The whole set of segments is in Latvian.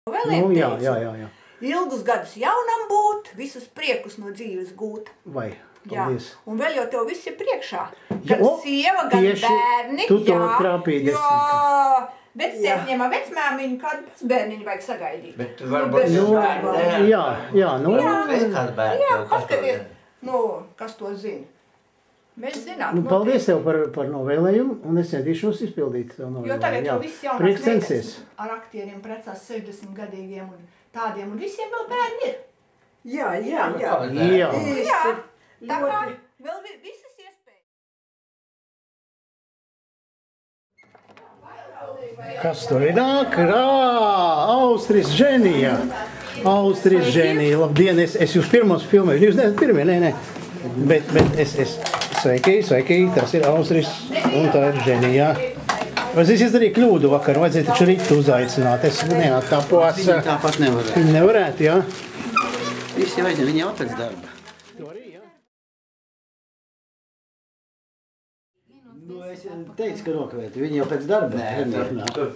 Vēliem teicu. Jā. Ilgus gadus jaunam būt, visus priekus no dzīves gūt. Vai, paldies. Jā, un vēl jau tev viss ir priekšā. Gan sieva, gan bērni. Tu to trāpīji Jā, vectēvņiem, vecmāmiņu, kādu bērniņu vajag sagaidīt. Bet varbūt bērni. Jā, Kāds bērni? Jā, paskaties, kas to zina. Mēs zinām. Paldies tev par novēlējumu, un es centīšos izpildīt to novēlējumu. Jo tagad jau viss jaunās meitenes ar aktieriem precās 60-gadīgiem un tādiem, un visiem vēl bērni ir. Jā. Tā kā vēl visas iespējas. Kas tur ir nāk? Austris Ženija. Austris Ženija. Labdien, es jūs pirmos filmēju. Jūs neesat pirmie, nē. Bet es sveiki, tas ir Austris un tā ir Ženija. Es izdarīju kļūdu vakar, vajadzēja taču Ritu uzaicināt. Es neatāpos. Viņa tāpat nevarētu. Viņa nevarētu, jā. Visi jau aizņem, viņa jau pēc darba. To arī, jā. Es teicu, ka nokavētu. Viņa jau pēc darba. Nē, tur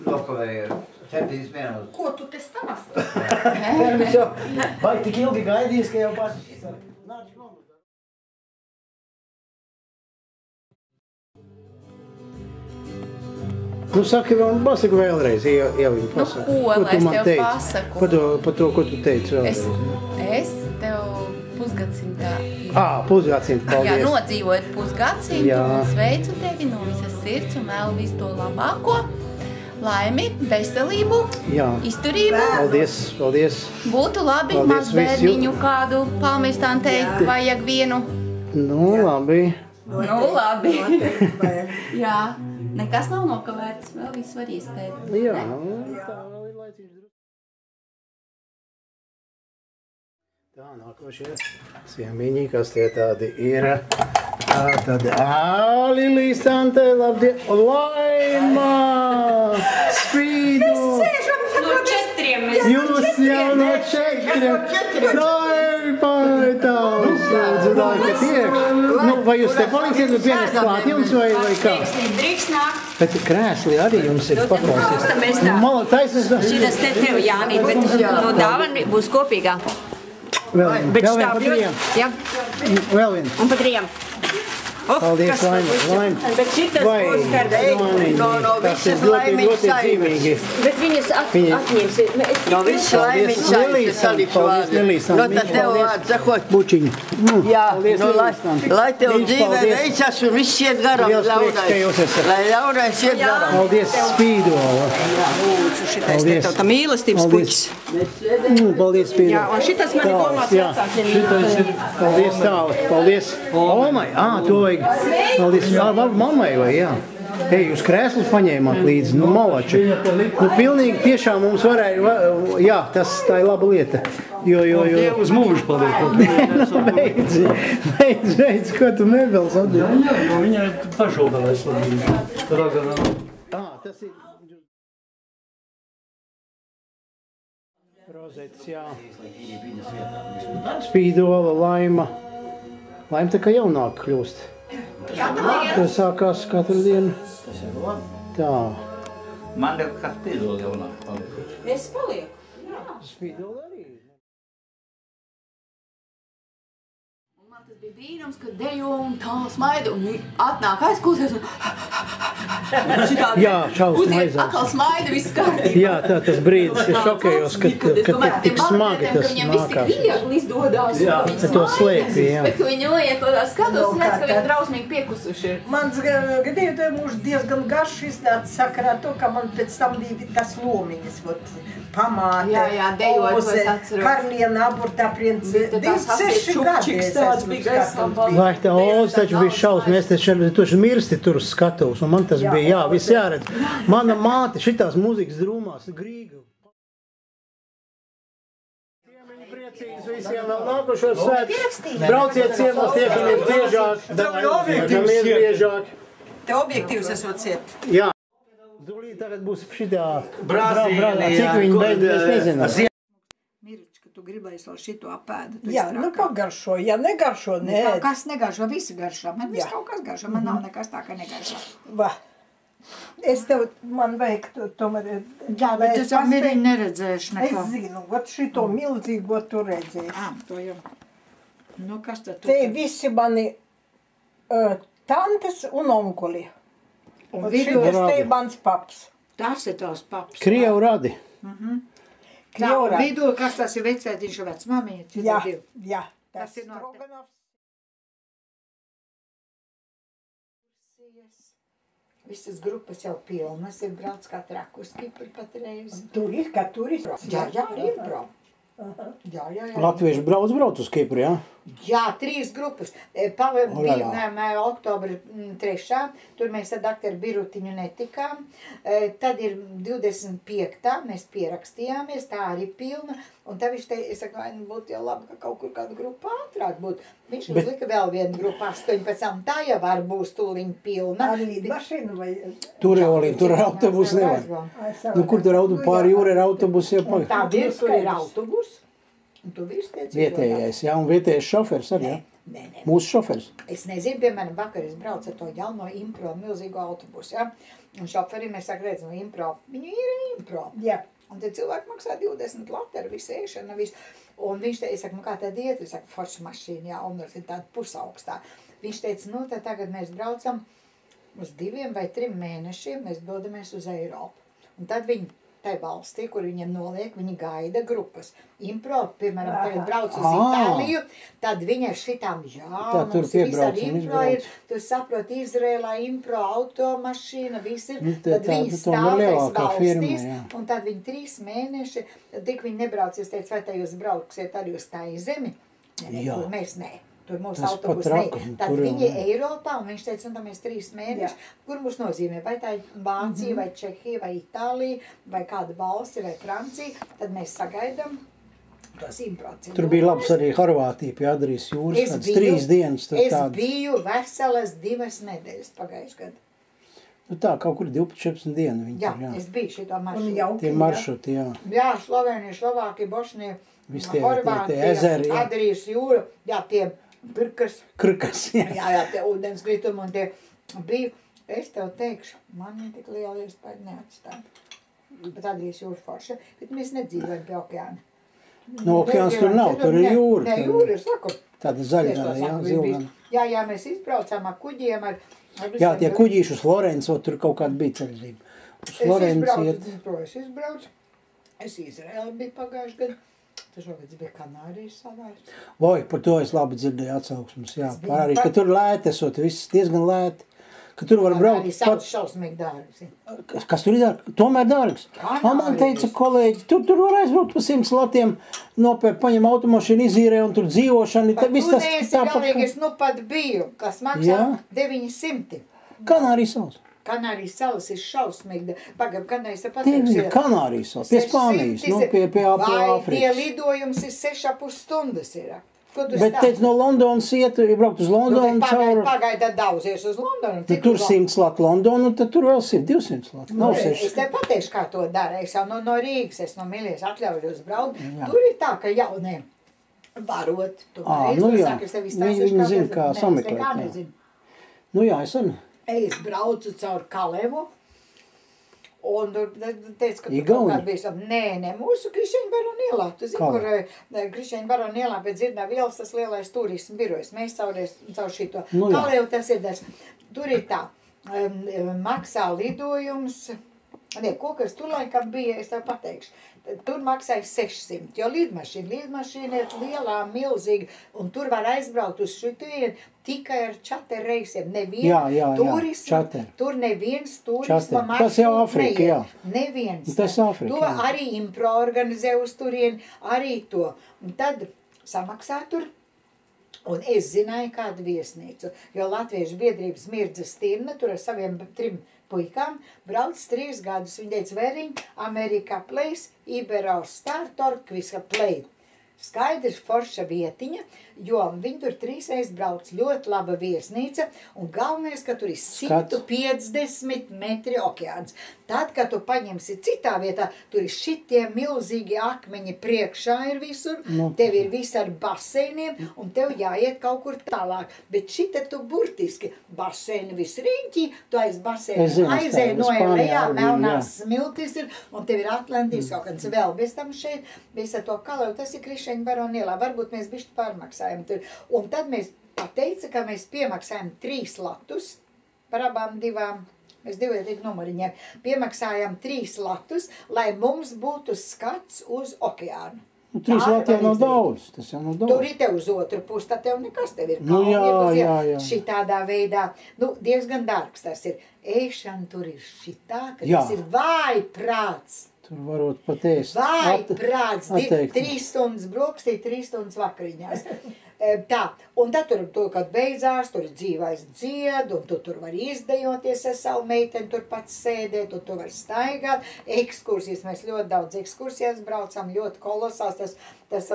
nokavēja 7 minūtes. Ko tu te stāsti? Mēs jau vai tik ilgi gaidījis, ka jau paši nāc prom. Saki pasaka vēlreiz, ja viņa pasaka. Ko lai es tev pasaku? Par to, ko tu teici vēlreiz. Es tev pusgadsimtā. Pusgadsimtā, paldies. Jā, nodzīvojot pusgadsimtu un sveicu tevi no visas sirds un vēlu visu to labāko. Laimi, veselību, izturību. Paldies. Būtu labi maz bērniņu kādu palmestantei, vajag vienu. Labi. Labi. Jā. Nekas nav nokavēts, vēl viss var iespēt. Jā, tā vēl ir laicīgs. Tā, nākošie siemiņi, kas tie tādi ir. Tad, Lilijas tante, labdien, Laima, Spīdu. No 4 Jūs jau no 4. Paitās, dzirdā, vai jūs te palīdziet, pienest klāt jums vai kā? Drīkst nāk. Bet krēsli arī jums ir paklausīt. Šitas te tev jāmīt, bet no dāvana būs kopīgā. Vēl vien pa 3. Jā. Vēl vien. Un pa 3. Paldies, Laima. Bet šitas būs no visas laimīgas dzīvīgi. Bet viņas atņems. No visas laimīgas saimnes salikšu vārdu. No tad tev vārdu sakot. Bučiņi. Jā, lai tev dzīvē veicas un viss iet garam Laurai. Lai Laurai iet garam. Paldies, Spīdola. Šitais te tev tā mīlestības puķis. Paldies, Spīdola. Jā, un šitas man ir domāts vecākiem. Šitais ir. Paldies, tālāk. Paldies. Omai, to vajag. Paldies, mammai vai, jā. Jūs krēslus paņēmāt līdzi, malači. Pilnīgi tiešām mums varēja, jā, tā ir laba lieta. Jo. Uz mūžu paliek. Beidz, ko tu mēbeles atdod? Jā, viņai pašūdalēs labīgi. Tas ir... Rozetes, jā. Spīdola, Laima. Laima tā kā jaunāk kļūst. Tas sākās katru dienu. Tas ir labi. Tā. Man ir kas Spīdola jaunāk palikuši. Es palieku. Spīdola arī. Man tas bija brīnums, kad dejo un tā smaida un atnāk aizklausies un Jā, šausmas uziet atkal smaida, viss kārtībā. Jā, tas brīdis ir šokējos, ka tik smagi tas nākās. Viņam viss tik viegli izdodās. Jā, to slēpj, jā. Bet, ka viņi noiet tādā skatos, un redz, ka viņi drausmīgi piekusuši ir. Mans gadījumā diezgan garš iznāca sakarā to, ka man pēc tam bija tas lomiņas, pamāte, Jā, dejot, es atceros. Karliena aburtā prienci. 26 gadi es esmu skatījis. Vai tā Oz taču bija šausmas, es taču mirsti tur skatos, un man tas bija, jā, viss jāredz. Mana māte šitās muzikas drūmās, Grīga. Priecīgs visiem vēl nākošos svētkus. Brauciet ciemos, tiekamies biežāk. Te objektīvs esot ciet. Jā. Dulīt tagad būs šitā Brazīlijā. Cik viņi beidz, es nezinu. Mirička, tu gribēji vēl šito apēdu. Jā, pagaršo. Ja negaršo, nē. Kas negaršo, visi garšo. Man viss kaut kas garšo, man nav nekas tā, ka negaršo. Es tev, man vajag tomēr... Jā, bet es jau mirīgi neredzēšu neko. Es zinu, vat šito milzīgo tu redzēsi. To jau. Nu, kas tad tu? Te visi mani tantes un onkuli. Un šitas te mans paps. Tas ir tavs paps. Krievu radi. Tā, vidū, kas tas ir vecētiņš un vecmāmiņa? Jā. Tas ir no Visas grupas jau pilnas, ir brauc kā trakus Kipri patreiz. Tur ir, ka tur ir. Jā, ir brauc. Jā. Latvieši brauc uz Kipru, jā? Jā, 3 grupas. Bija oktobra 3. Tur mēs ar doktoru Birutiņu netikām. Tad ir 25. Mēs pierakstījāmies, tā arī pilna. Un tad viņš teica, es saku, būtu jau labi, ka kaut kur kāda grupa ātrāk būtu. Viņš uzlika vēl vienu grupu 18. Tā jau var būs tūliņ pilna. Ar līdmašīnu vai? Tur autobus nevar. Nu, kur tur pāri jūra ir autobus jau pagaid? Tad ir, tur ir autobus. Un tu viss teici. Vietējais, jā, un vietējais šofers arī, jā? Nē. Mūsu šofers. Es nezinu, piemēram, vakar es braucu ar to jauno Impro milzīgo autobusu, ja? Un šoferim es saku, redz, no Impro, viņu ir Impro. Jā. Un te cilvēki maksā 20 lati ar visu ēšanu, visu. Un viņš teica, es saku, kā tad iet? Es saku, forša mašīna, jā, un ir tāda pusaugstā. Viņš teica, nu, tad tagad mēs braucam uz 2 vai 3 mēnešiem, mēs dodamies uz Eiropu. Un tad viņi tai valstī, kur viņiem noliek, viņi gaida grupas. Impro, piemēram, tagad brauc uz Itāliju, tad viņi ar šitām, mums viss ar Impro ir, tu saproti, Izrēlā Impro automašīna, viss ir, tad viņi stāvēs valstīs, un tad viņi 3 mēneši, tik viņi nebrauc, es teicu, vai tā jūs brauksiet arī uz tā zemi? Tur mēs nē. Tur mūsu autobus ne. Tad viņi Eiropā, un viņš teica, un tad mēs 3 mēneši, kur mūs nozīmē, vai tā ir Vācija, vai Čehija, vai Itālija, vai kāda valsti, vai Francija, tad mēs sagaidām tos improcedūras. Tur bija labs arī Horvātija pie Adrijas jūras, tāds 3 dienas. Es biju veselas 2 nedēļas pagājuši gadu. Nu tā, kaut kur 12-14 dienu viņi jā, tur, jā. Es biju šito maršrutu. Tie maršruti, jā. Jā, Slovenija, Slovākija, Bošnija, Horvātija, Adrijas jūra, jā, tie Krkas, jā. Jā, tie ūdenskritumi un tie bija, es tev teikšu, man tik liela iespēja neatstāja. Bet Adrijas jūra forša, bet mēs nedzīvojam pie okeāna. No okeāns tur nav, tur ir jūra. Nē, jūra ir, saku. Tāda zaļgana, jā, zilgana. Jā, mēs izbraucām ar kuģiem, jā, tie kuģīši uz Florenco, tur kaut kāda bija ceļzība. Uz Florenci Es Izraēli biju pagājuši gadu. Tas šogad bija Kanārijas salās. Vai, par to es labi dzirdēju atsauksmes, jā. Par arī, ka tur lēti esot, viss diezgan lēti. Ka tur var braukt... Kanārijas salas šausmīgi dārgs. Kas tur ir dārgs? Tomēr dārgs. Man teica kolēģi, tur var aizbraukt pa 100 latiem, paņem automašīnu, izīrē un tur dzīvošana. Tu neesi galīgi, es nu pat biju, kas maksā 900. Kanārijas salas. Kanārijas salas ir šausmīgi. Pagab, Kanārijas pateikšu. Tie ir Kanārijas salas, pie Spānijas, pie Āfrikas. Vai tie lidojums ir 6,5 stundas ir? Bet teic, no Londonas iet, ir braukt uz Londonu caur... Pagaid, tad daudzies uz Londonu. Tur 100 lati Londonu, tad tur vēl 100, 200 lati. Nav 6. Es te pateikšu, kā to dara. Es jau no Rīgas, es no Milies atļauju uz braukt. Tur ir tā, ka jauniem varot. Viņi zina, kā sameklēt. Nu jā, es arī. Es braucu caur Kalevu, un teicu, ka tur kaut kāda bija. Nē, mūsu Krišņaņa Barona ielā. Tu zini, kur Krišņaņa Barona ielā pēc Dzirnava ielas tas lielais turismu birojas. Mēs caur šito. Kalevu tas ir dars. Tur ir tā, maksā lidojums. Nē, kas tur laikam bija, es tev pateikšu. Tur maksāja 600, jo līdmašīna ir lielā, milzīga, un tur var aizbraukt uz šitien tikai ar čater reisiem. Tur neviens turisma maršruts neiet. Neviens. Tas Afrika. To arī Impro organizē uz turien, arī to. Un tad samaksā tur. Un es zināju kādu viesnīcu, jo Latviešu biedrības Mirdza Stirna tur ar saviem 3 puikām brauc 3 gadus. Viņa teica, Veriņ, Amerikā Place, Iberā Star, Torkviska Play. Skaidrs forša vietiņa, jo viņi tur 3 reizes brauc, ļoti laba viesnīca, un galvenais, ka tur ir 150 metri okeāns. Tad, kad tu paņemsi citā vietā, tur ir šitie milzīgi akmeņi priekšā ir visur, tev ir viss ar baseiniem, un tev jāiet kaut kur tālāk. Bet šita tu burtiski baseini viss riņķī, tu aiz baseini aizēji no lejā, melnās smiltis ir, un tev ir Atlantijas okeāns vēl. Bez tam šeit, bez to kaloru, tas ir Krišeņa barona ielā. Varbūt mēs bišķi pārmaksājam tur. Un tad mēs pateica, ka mēs piemaksājam 3 latus par abām divām. Mēs divvietīgi numuriņiem piemaksājam 3 latus, lai mums būtu skats uz okeānu. 3 lati jau nav daudz, tas jau nav daudz. Tur ir tev uz otru pusi, tad tev nekas tev ir jā. Šitādā veidā. Diezgan dārgs tas ir. Ēšana tur ir šitā, ka tas ir vājprāts. Tur varot pat ēst. Vājprāts, 3 stundas brokstī, 3 stundas vakariņās. Tā, un tad tur, kad beidzās, tur ir dzīvais dzied, un tu tur var izdejoties ar savu meiteni, tur pats sēdēt, un tu var staigāt. Ekskursijas, mēs ļoti daudz ekskursijas braucam, ļoti kolosās, tas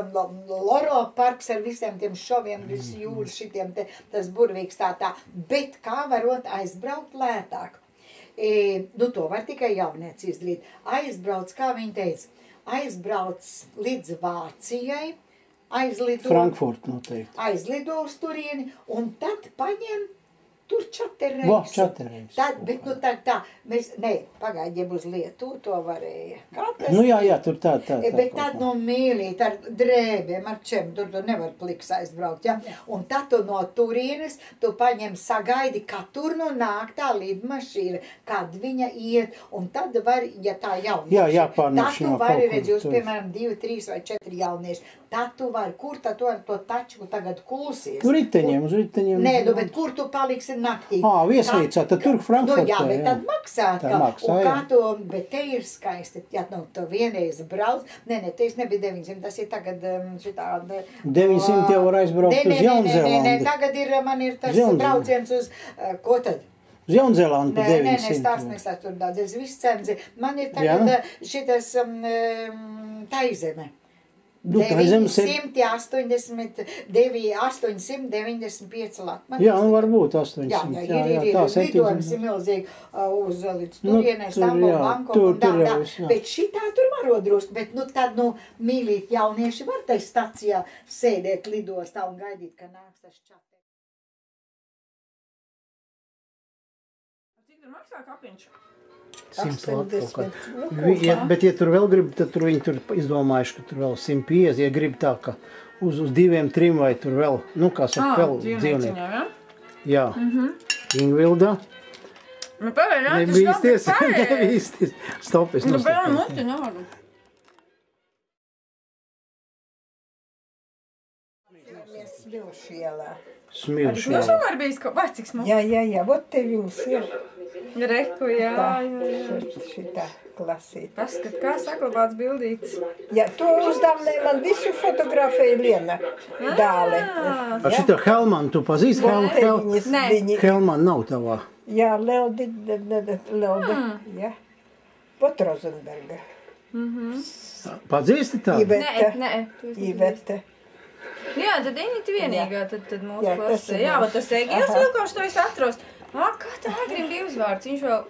Loro parks ar visiem tiem šoviem, visi jūras šitiem, tas burvīgs tā. Bet kā varot aizbraukt lētāk? To var tikai jaunieci izdarīt. Aizbrauc, kā viņi teica, aizbrauc līdz Vācijai, aizlido, Frankfurt noteikti. Aizlido uz turieni, un tad paņem tur 4 reizes. Va, 4 reizes. Tad, bet tā, mēs, pagaidiem uz Lietuvu to varēja. Kā tas? Jā, tur tā. Bet tad no mīlīt, ar drēbēm, ar čem, tur nevar pliks aizbraukt, ja? Un tad tu no turienes, tu paņem sagaidi, ka tur nāk tā lidmašīna, kad viņa iet, un tad var, ja tā jaunieši. Jāpārnāš tad tu vari redz, jūs, piemēram, 2, 3 vai 4 jaunieši. Tad tu vari, kur tad tu ar to tačku tagad kulsies? Uz riteņiem. Nē, bet kur tu paliksi naktī? Viesnīcā, tad tur Frankfurtē. Jā, bet tad maksā. Un kā to, bet te ir skaisti, ja tu vienreiz brauc. Nē, te nebija 900, tas ir tagad šitāda. 900 jau var aizbraukt uz Jaunzēlandi. Nē, tagad man ir tas brauciens uz, ko tad? Uz Jaunzēlandi pa 900. Nē, stāstnieks tur daudz, es viss cenzi. Man ir tagad šitas Taizeme. 895 latmaņas. Jā, varbūt 800. Jā, lidojums ir milzīgi uz līdz turienē, Stambulu, Bankoku un tā. Bet šitā tur varo drusku, bet tad, mīlīt jaunieši var tai stacijā sēdēt lidostā un gaidīt, ka nāks tas čatē. Cik tur maksā kapiņš? 100 lati kaut kā. Bet, ja tur vēl grib, tad viņi tur izdomājuši, ka tur vēl 150, ja grib tā, ka uz 2, 3 vai tur vēl, kā saka, vēl dzīvnieku. Jā. Ingvilda. Nebīsties. Stop, es nostāpēju. Smilšielā. Smilšielā. Nu, var bijis kaut vai cik smuki. Jā, vot te viņas ir. Reku, jā. Šitā klasīta. Paskat, kā saglabāts bildītes. Jā, to uzdāvnē man visu fotografēja Liena Dāle. Šitā Helman, tu pazīst Helman? Nē. Helman nav tavā. Jā, Lelde, jā. Vot Rozenberga. Pazīsti tā? Ivete. Jā, tad Inita vienīgā, tad mūsu klasē. Jā, bet tas Egils Vilkošs, to es atros. Kā tā agrim bija uzvārds? Viņš vēl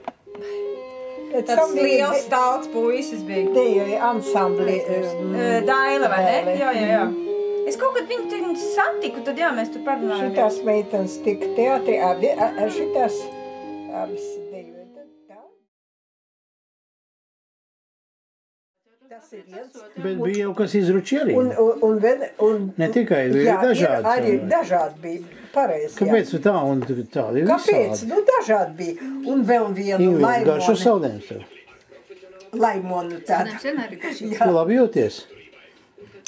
tāds liels stalts puisis bija. Te jau ir ansambli. Daila, vai ne? Jā. Es kaut kad viņu satiku, tad jā, mēs tur parunājām. Šitās meitenes tika teatri, šitās abas dejoja. Tas ir viens. Bet bija jau kas izruči arī. Ne tikai, bija dažādi. Arī dažādi bija, pareizi. Kāpēc tā un tādi ir visādi? Kāpēc? Dažādi bija. Un vēl vienu Laimoni. Garšo saldējums tev. Laimonu tādu. Tu labi jūties?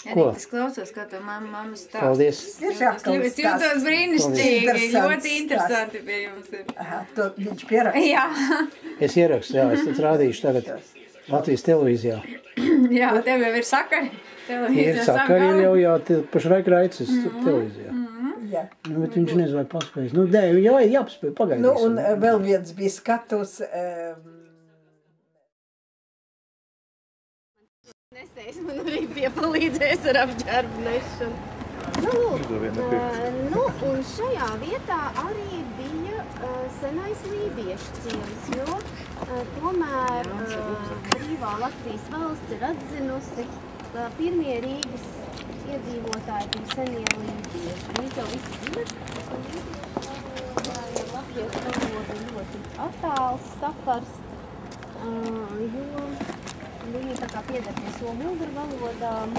Ko? Es klausos, kā tev mamma stāst. Paldies. Es jūtos brīnišķīgi, ļoti interesanti pie jums ir. Aha, to viņš pierakst. Jā. Es ierakstu, jā, es tad rādīšu tagad Latvijas televīzijā. Jā, tev jau ir sakari. Ir sakari, ir jau, pašlaik raicis televīzijā. Jā. Bet viņš nezinu, vai paspējas. Jāpaspēj, pagaidīs. Un vēl viens bija skatus. Andrejs man arī bija palīdzējis ar apģērbu nešanu. Un šajā vietā arī bija senais lībiešu ciems, jo tomēr brīvā Latvijas valsts ir atzinusi, ka pirmie Rīgas iedzīvotāji bija senie lībieši. Viņi jau visi dzīves, latviešu valoda ļoti attāls sakars, jo viņi tā kā pieder pie somu ugru valodām,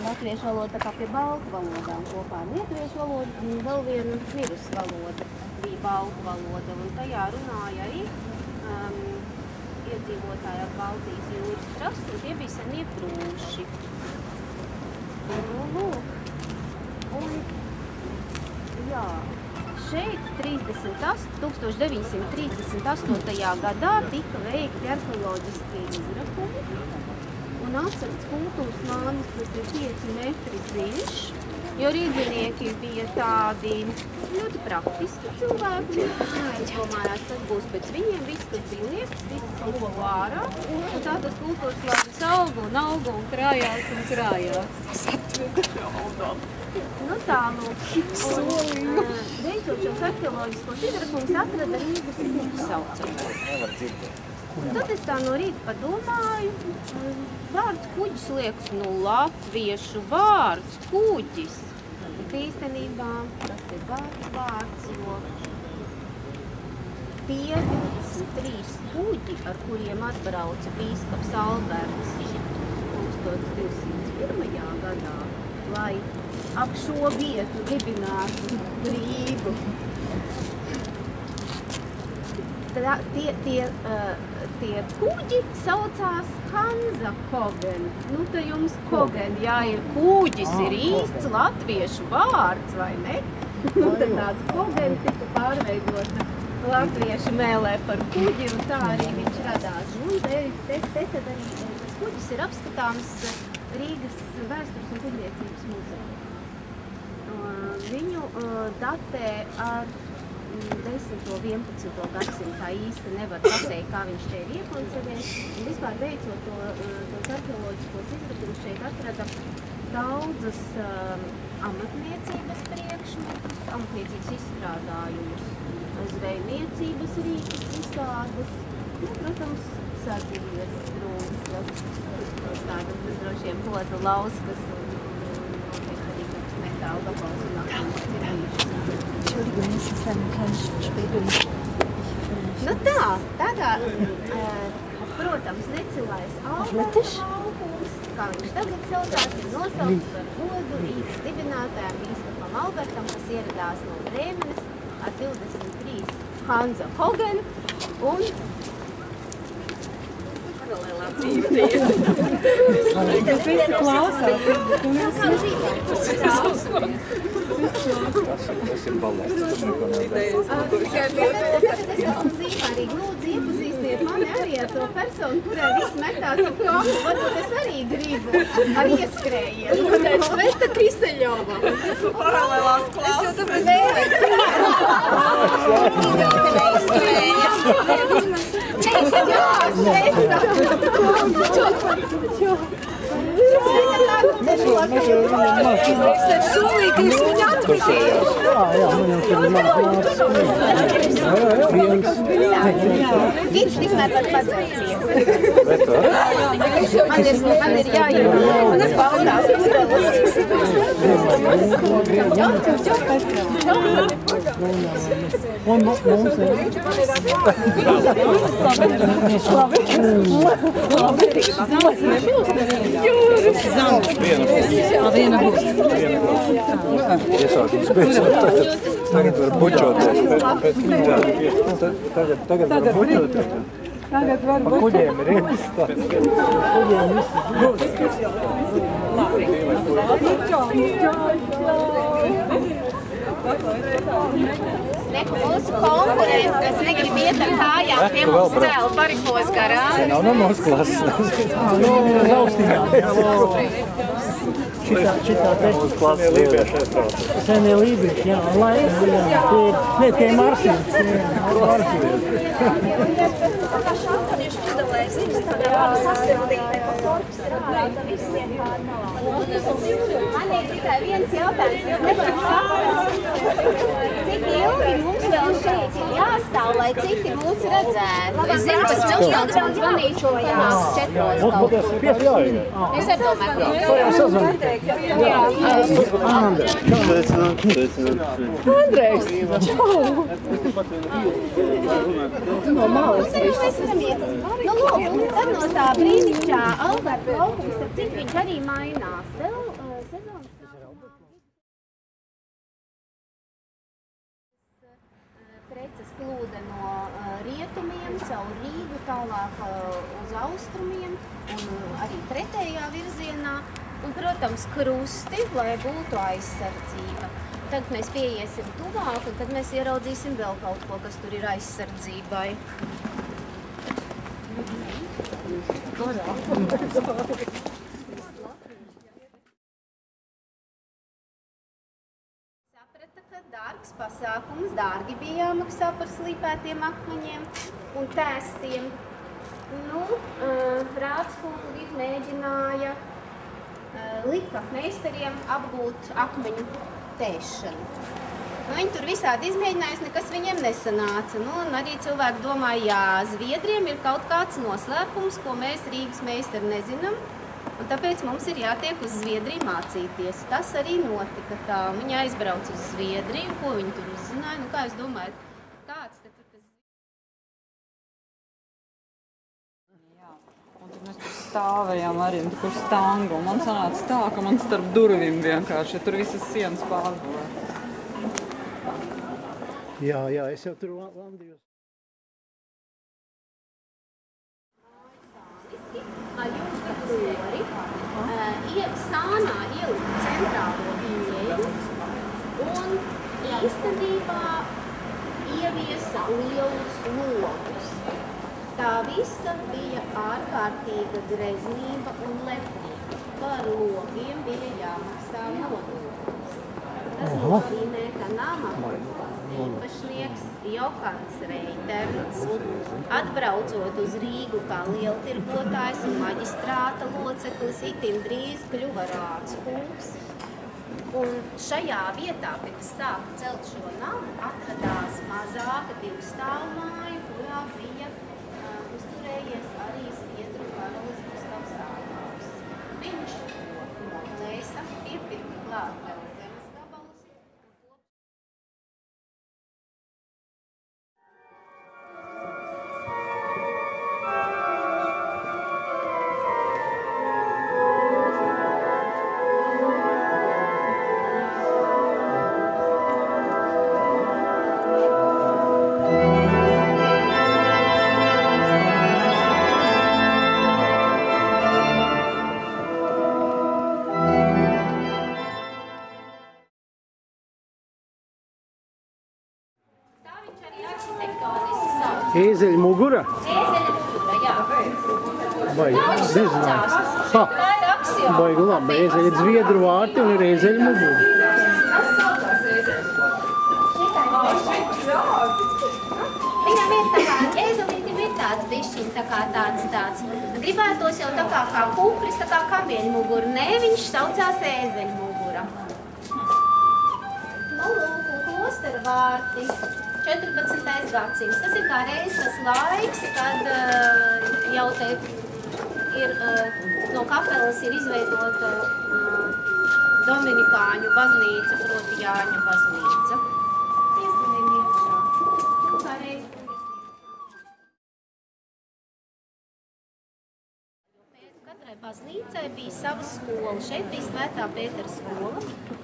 latviešu valoda tā kā pie baltu valodām kopā. Lietuviešu valoda un vēl viena virus valoda bija baltu valoda, un tajā runāja arī iedzīvotāji ap Baltijas jūras krastu, un tie bija senie prūši. Un, jā, šeit 1938. gadā tika veikti arheoloģiskie izrakumi, un atcerts kultūras nāmis, kas ir 5 metri dziļš, jo rīdzinieki bija tādi ļoti praktiski cilvēki. Domājās, tas būs pēc viņiem, viss, kas bija liekas, viss kaut ko vārā. Un tātad kultūras nāmis auga un krājās un krājās. Nu tā, un veicot šos arheoloģiskos izrakumus atrada Rīgas kuģi saucamā. Tad es tā no rīta padomāju, vārds kuģis liekas, latviešu vārds kuģis. Bet īstenībā tas ir vārds, jo tie 23 kuģi, ar kuriem atbrauca bīskaps Alberts 1201. gadā, lai ap šo vietu dibinātu Rīgu. Tie kuģi saucās Hansa Kogen. Nu, te jums Kogen, jā, ir kuģis, ir īsts latviešu vārds, vai ne? Un tad tāds Kogen tika pārveidota latviešu mēlē par kuģi, un tā arī viņš radās. Un te tad arī tas kuģis ir apskatāms Rīgas vēstures un kuģniecības muzejā. Viņu datē ar 10. un 11. gadsimtā īsti nevar pateikt, kā viņš te ir iekonservēts. Un vispār veicot tos arheoloģiskos izrakumus, šeit atrada daudzas amatniecības priekšmetus, amatniecības izstrādājumus, zvejniecības rīkus visādas, nu, protams, sardzības drūmas, tādas drošiem podu lauskas un noteikti arī metāla gabals un akmeņus cirīšus. Entschuldigung, es ist eine kleine Verspätung. Nu tā, tādā, protams, necilais laukums, kā viņš tagad saucās, ir nosaukts par godu Rīgas dibinātājam bīskapam Albertam, kas ieradās no Brēmenes ar 23 Hansa Kogen un paralēlā dzīve. Tas visi klausās. Tas ir balēs. Es esmu zīmārīgi. Lūdzu, iepazīstiniet mani arī ar to personu, kurai viss metās ar kāpu. Varbūt es arī gribu ar ieskrējienu. Tāpēc Sveta Kriseļova. Paralēlās klausās. Es jau tāpēc Šūlītīs viņa atvežījās. Jā, man jau tur Viņš tikmēr var padzēties. Man ir jāiet. Man ir baldās izvēlas. Un mums Viena būs. Iesākums beidzot. Tagad var bučoties pēc kņģām. Tagad var bučoties. Tagad var Pa kuģiem ir iestāts. Kuģiem viss Mūsu konkurenti, kas negrib iet ar kājām, pie mums cēla parikos garām. Nav no mūsu klases. šitā te. Uz klases lībieši aizbrauc. Senie lībieši, jā, ne, tie marsīši. Man ir tikai viens jautājums, es nevaru saprast, cik ilgi mums vēl šeit ir jāstāv, lai citi mūs redzētu. Es zinu, ka cilvēks man zvanīšu, ka nāk 4 kaut kur. Es ar domāju, Andrejs, čau! No malas viņš. Mēs varam iet. Nu, lūk, tad no tā brīnišķā Alberta laukums, tad cik viņš arī mainās. Vēl sezonas sākumā preces plūda no rietumiem, caur Rīgu, tālāk uz austrumiem un arī pretējā virzienā. Un, protams, krusti, lai būtu aizsardzība. Tad mēs pieiesim tuvāk, un tad mēs ieraudzīsim vēl kaut ko, kas tur ir aizsardzībai. Saprata, ka dārgs pasākums, dārgi bija jāmaksā par slīpētiem akmeņiem un tēstiem. Nu, Rādskungi mēģināja lika meistariem apgūt akmeņu tēšanu. Nu, viņi tur visādi izmēģinājās, nekas viņiem nesanāca. Nu, un arī cilvēki domāja, jā, Zviedriem ir kaut kāds noslēpums, ko mēs Rīgas meistari nezinām, un tāpēc mums ir jātiek uz Zviedriju mācīties. Tas arī notika tā. Viņi aizbrauca uz Zviedriju, ko viņi tur uzzināja. Nu, kā jūs domājat, kāds te tur tas... Un tad mēs tur stāvējām arī, un tur stangu, un man sanāca tā, ka man starp durvīm vienkārši, ja tur visas sienas pārbūvē. Jā, es jau tur landījos. Ar jūsu kori, sānā ielikt centrālo ieeju un īstenībā ieviesa lielus logus. Tā visa bija ārkārtīga greznība un lepnība. Par logiem bija jāmaksā nodoklis. Tas nozīmē, ka nama īpašnieks Johans Reiterns, atbraucot uz Rīgu kā lieltirgotājs un maģistrāta loceklis, itin drīz kļuva Rādskungs. Un šajā vietā, pēc sāka celt šo namu, atradās mazāka 2-stāvu māja, kurā bija uzturējies arī Zviedru karalis Gustavs Ādams. Viņš noplēsa, piepirka klāt vēl zemes gabalus. Ēzeļa mugura? Ēzeļa mugura, jā. Baigi, nezināju. Tā ir aksioma. Baigi labi, ēzeļa Zviedru vārti un ir ēzeļa mugura. Viņam ir tā kā, ēzelītim ir tāds bišķiņ, tā kā tāds. Gribētos jau tā kā kūpris, tā kā kamieļu mugura. Nē, viņš saucās ēzeļa mugura. Nu, lūk, un klostera vārti. 14. gadsimts. Tas ir kā reiz tas laiks, kad jau te ir, no kapeles ir izveidota Dominikāņu baznīca, proti Jāņu baznīca. Iesalim iekšā. Kā reiz katrai baznīcai bija sava skola. Šeit bija Svētā Pētera skola.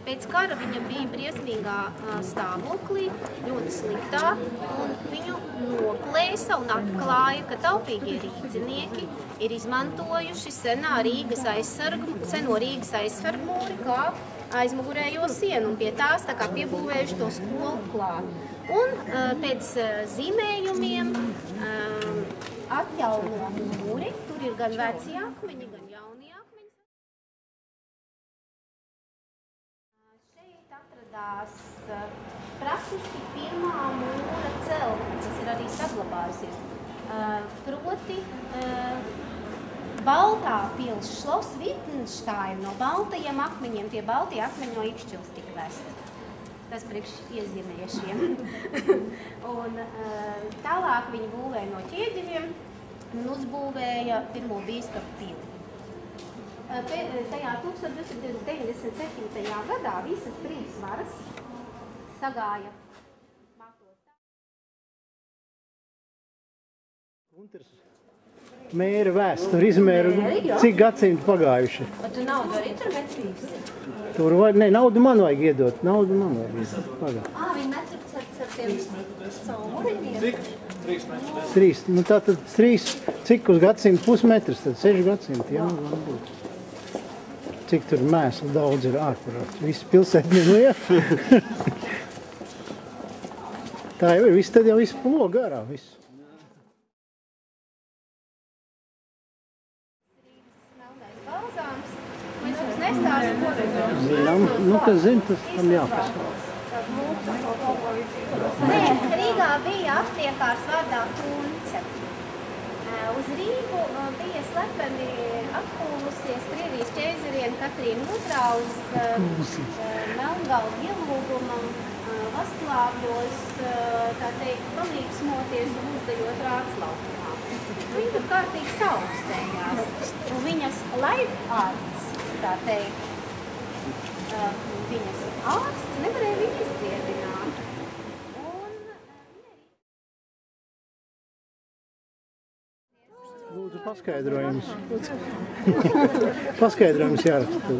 Pēc kara viņa bija briesmīgā stāvoklī, ļoti sliktā, un viņu noplēsa un atklāja, ka taupīgie rīdzinieki ir izmantojuši seno Rīgas aizsargmūri kā aizmugurējo sienu, un pie tās tā kā piebūvējuši to skolu klāt. Un pēc zīmējumiem atjauno mūri, tur ir gan veci akmeņi, gan tās praktiski pirmā mūra celtne, kas ir arī saglabājusies. Proti, Baltā pils Schloss Wittgenstein no baltajiem akmeņiem, tie baltie akmeņi no Ikšķils tika vesti. Tas priekš iezīmējušiem. Un tālāk viņi būvēja no ķieģeļiem un uzbūvēja pirmo bīskapu pili. Tajā 1297. gadā visas trīs varas sagāja Mēra vēsturi izmēra, cik gadsimti pagājuši. Bet tu naudu arī tur metrīsi? Tur vajag, ne, naudu man vajag iedot, naudu man vajag iedot. Pagā. Viņi metrīsi ar tiem caumuriņiem? Cik? 3 metrus. 3, nu tātad 3, cik uz gadsimtu pusmetrs, tad 6 gadsimti, jā, varbūt. Cik tur mēslu daudz ir ārprāt, visi pilsētni liek. Tā jau ir, viss tad jau viss plo garā, viss. Zinām, nu, kas zina, tas tam jāpasaka. Nē, Rīgā bija aptiekārs vārdā Kunce. Uz Rīgu bija slepeni atpūlusies Krievijas ķeizariene Katrīna Otrā uz Melngalvu ielūguma Vasklāvļos, tā teikt, palīgsmoties un uzdejot Rāclaukumā. Viņa tur kārtīgi saukstējās. Un viņas laivārds, tā teikt, viņas ārsts nevarēja viņu izdziedināt. Lūdzu, paskaidrojums. Paskaidrojums jāraksta.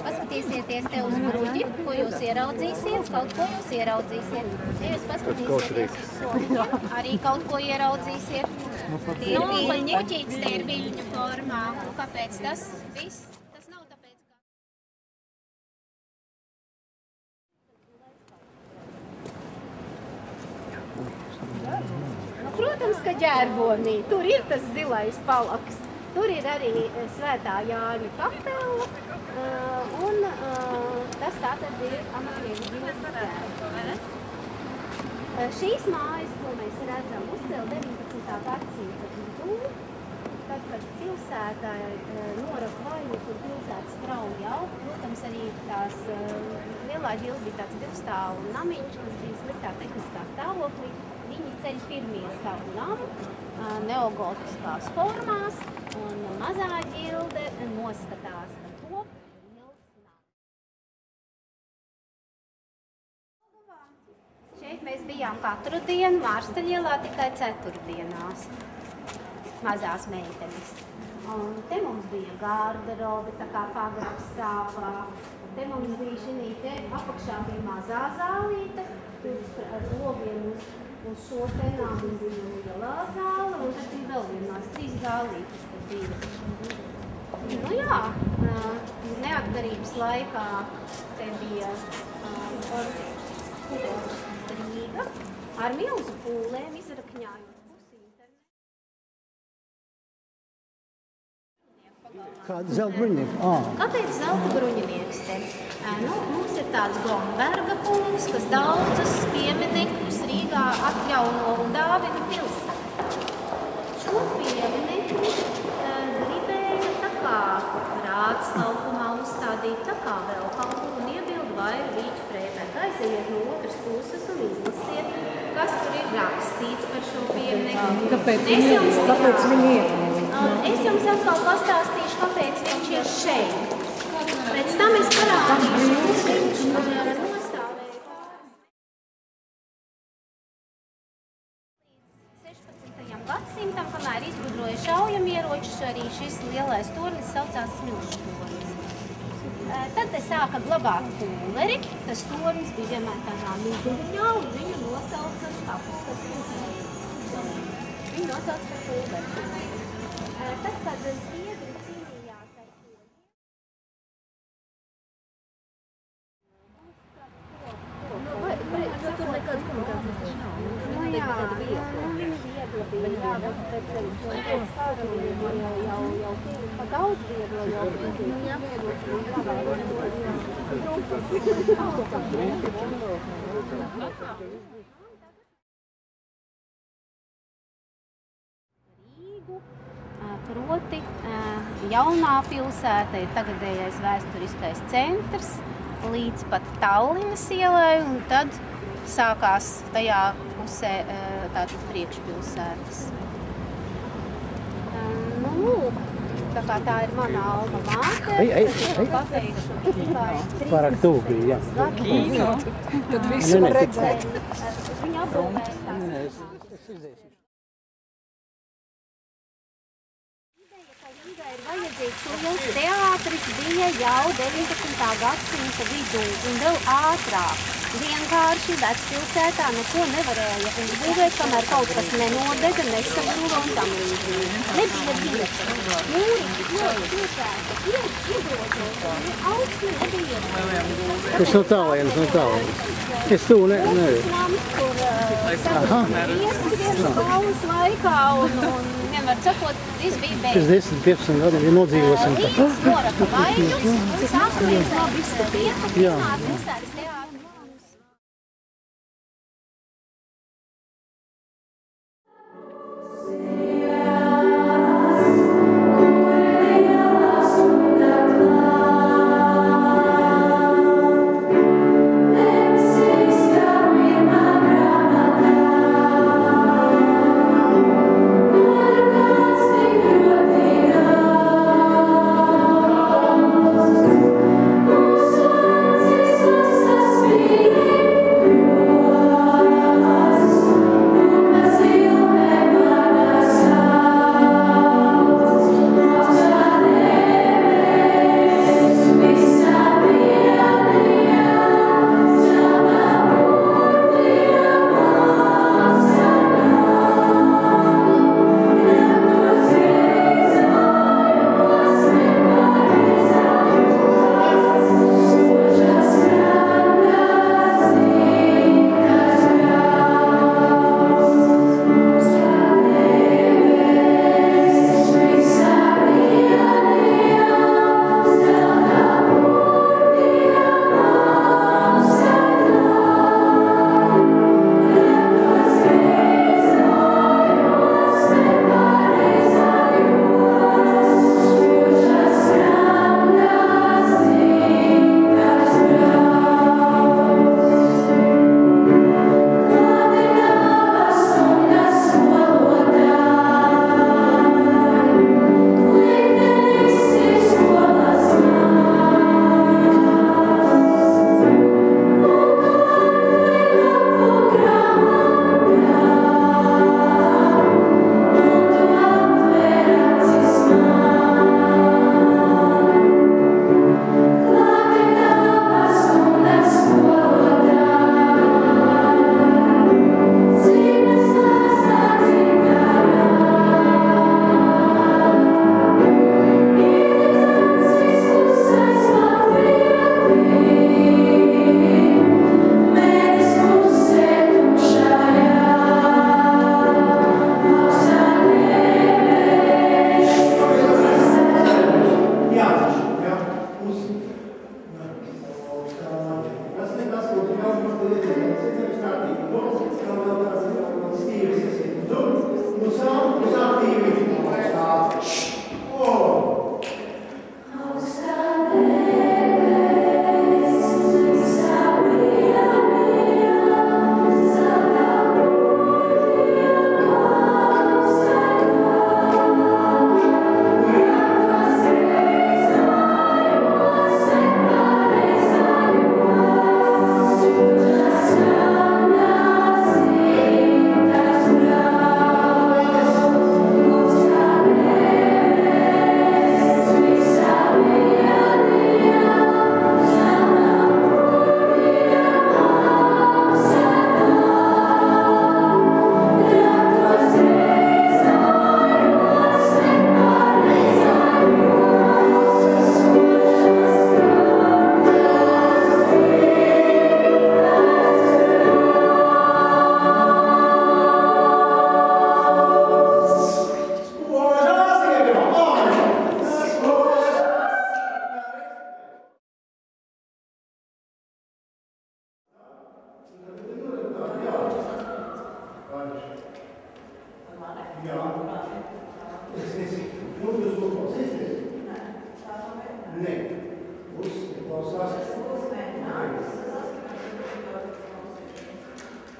Paskatīsieties te uz bruģi, ko jūs ieraudzīsiet, kaut ko jūs ieraudzīsiet. Ja jūs paskatīsieties uz soļiem, arī kaut ko ieraudzīsiet. Tie ir viļņi, bruģīts te ir viļņu formā. Kāpēc tas viss? Tas nav tāpēc, ka... Protams, ka ģērbonī. Tur ir tas zilais palaks. Tur ir arī Svētā Jāņa kapela. Un tas tātad ir amatieru ģimenes ģērba. Šīs mājas, ko mēs redzam, uzcēla 19. gadsimta vidū, tad, kad pilsētā noraka vaļņus un pilsēta strauji aug. Protams, arī tās lielā ģilda bija tāds divstāvu namiņš, kas bija sliktā tehniskā stāvoklī. Viņi ceļ pirmie savu namu neogotiskās formās, un mazā ģilde noskatās par to liels nams. Šeit mēs bijām katru dienu, Mārstaļielā tikai ceturtdienās, mazās meitenes. Un te mums bija garderobe, tā kā pagrakstāvā. Te mums bija šī te apakšā bija mazā zālīte, tur ar logiem uz šo tenām bija lielā zāle, un tad bija vēl vienās 3 zālītes, tad bija. Nu jā, neatkarības laikā te bija Rīga ar milzu pūlēm izrakņājot pusi internetu. Kāda zelta bruņinieka? Kāpēc zelta bruņinieks te? Mums ir tāds Gomberga kungs, kas daudzus pieminekļus Rīgā atjauno un dāvina pilsētā. Šo pieminekļu gribēja tā kā Rāclaukumā uzstādīt, tā kā vēl kaut ko un iebildu vairu Vīķu Freiberga. Aiziet no otras puses un izlasiet, kas tur ir rakstīts par šo pieminekļu. Kāpēc viņi ir? Es jums atkal pastāstīšu, kāpēc viņš ir šeit. Pēc tam es parādīšu, kur viņš nostāvēja pāris. 16. gadsimtam, kamēr izgudroja šaujamieročus, arī šis lielais tornis saucās Smilšu tornis. Tad te sāka glabāt pūleri. Tas tornis bija vienmēr tādā mīguļņā, un viņu nosauca par pūleri. Tad, kad zviedri cīnījās ar poļiem, tur nekādas komunikācijas nav. Viņa viegla bija, jā. Proti jaunā pilsēta ir tagadējais vēsturiskais centrs līdz pat Tallinas ielai, un tad sākās tajā pusē tātad priekšpilsētas. Nu, lūk, tā kā tā ir mana alma māte, Pārāk tuvu bija, jā. Kīno. Tad visu var redzēt. Viņa apbūvētā. Vajadzīgs liels teātris bija jau 19. gadsimta vidū un vēl ātrāk. Vienkārši vecpilsētā neko nevarēja uzbūvēt, kamēr kaut kas nenodega, nesabūva un tam līdzīgi. Nebija vietas. Mūri, pilsēta, iegrožota, augsti nebija. Es no tālienes. Es tu nevaru. Kur ieskries kaunas laikā un vienmēr sakot, viss bija beigas. 10-15 gadi, ja nodzīvosim. Līdz Moraka Vaļņus un sākamies no visa vietu pilsētas teātris. Sos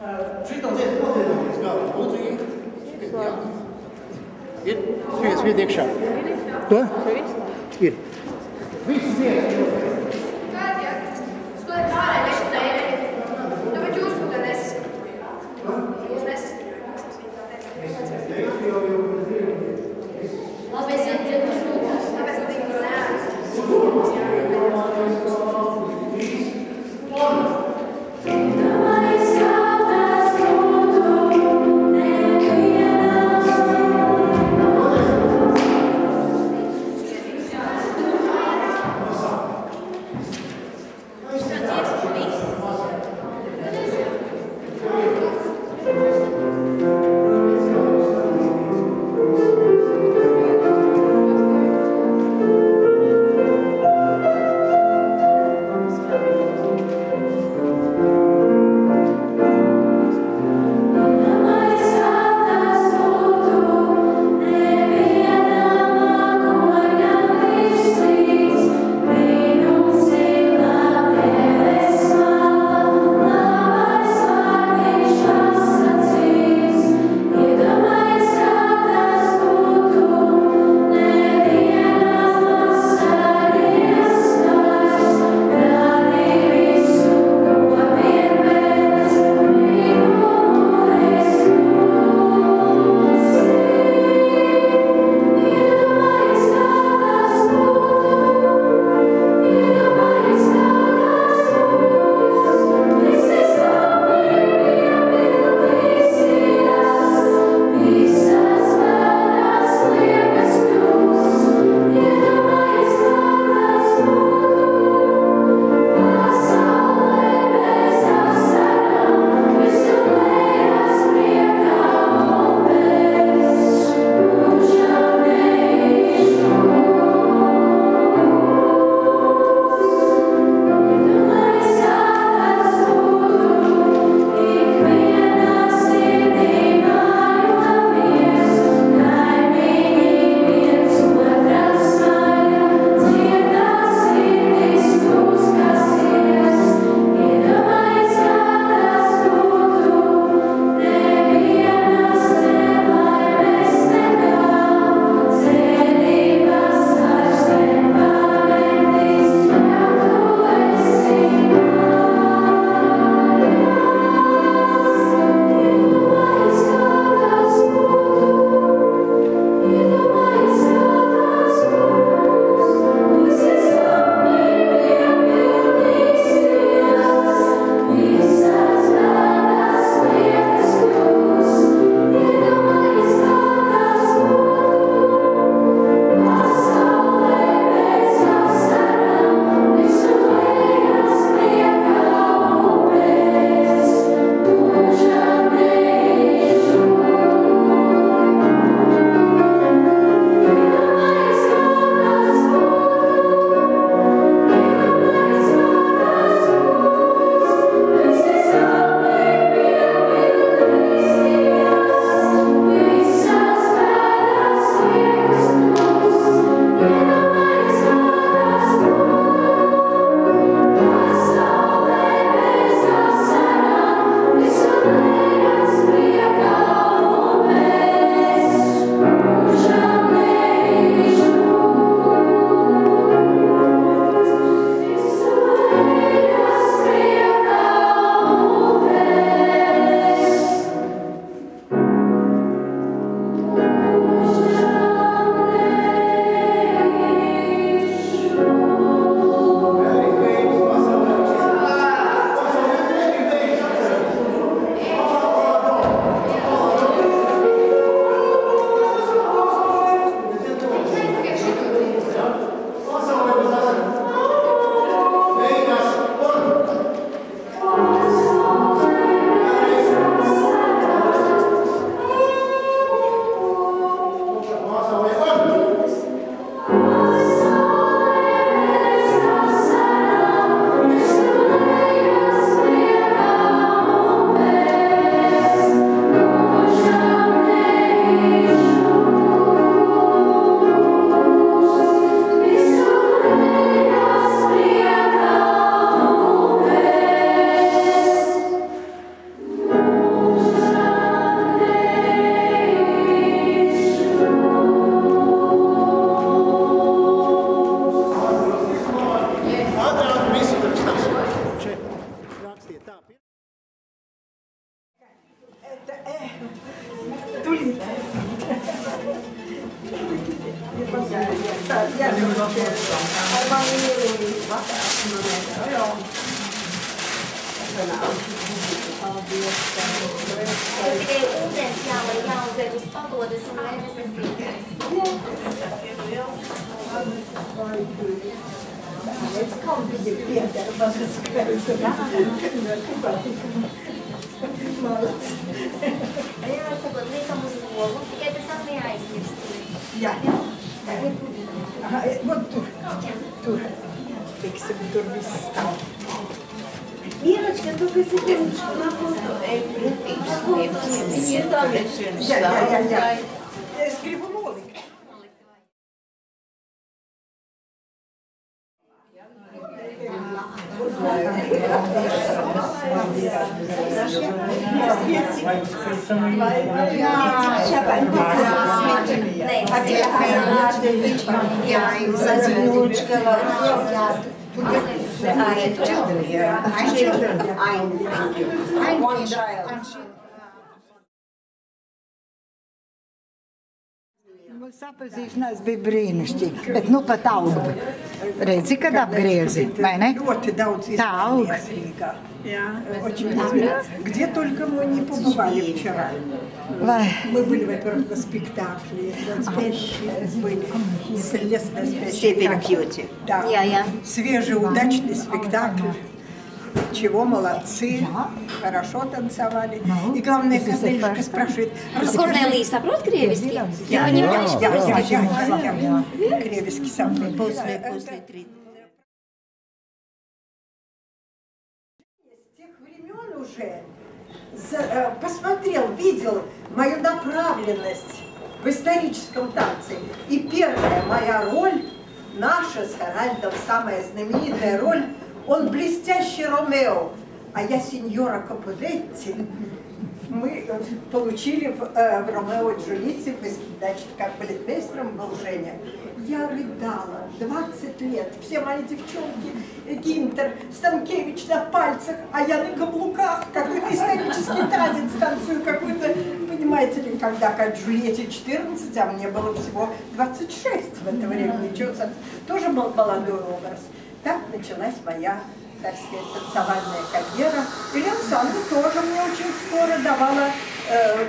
Šito dziesmu notiedodies galā. Lūdzu, jā. Ir? Svied iekšā. To? Ir. Viss iet. Tikai ūdens jāuzliek uz pagodas un nenesasīties. Es kaut bija piedarbas, es skaitu. Malac. Jā, sakot, liekam uz olu, tikai pēc tam neaizmirst. Jā. Вот tur. Tiksim, tur viss stāv. Ирочка, только секундочку на фото. Jā. Es gribu nolikt. Sapazīšanās bija brīnišķīga, bet nu pat auga. Redzi, kad apgriezi, vai не? Ļoti daudz изменилось Рīgā. Очень изменилось. Где только мы не побывали вчера. Мы были, во-первых, на спектакле. Спящие были. Прелестные спящие. Да. Свежий, удачный спектакль. Чего молодцы, хорошо танцевали. И главное, Корнелишка спрашивает. Корнелия saprot krieviski? Я. Кревиски сам. После 3. С тех времен уже посмотрел, видел мою направленность в историческом танце. И первая моя роль, наша с Харальдом, самая знаменитая роль, он блестящий Ромео, а я сеньора Капулетти. Мы получили в Ромео и Джульетте, значит, как балетмейстером был Женя. Я рыдала 20 лет. Все мои девчонки, Гинтер, Станкевич на пальцах, а я на каблуках. Какой-то исторический танец танцую, какой-то, понимаете ли, когда как Джульетте 14, а мне было всего 26 в это время. Ничего, тоже был молодой образ. Так началась моя, так сказать, танцевальная карьера. Елена Александровна тоже мне очень скоро давала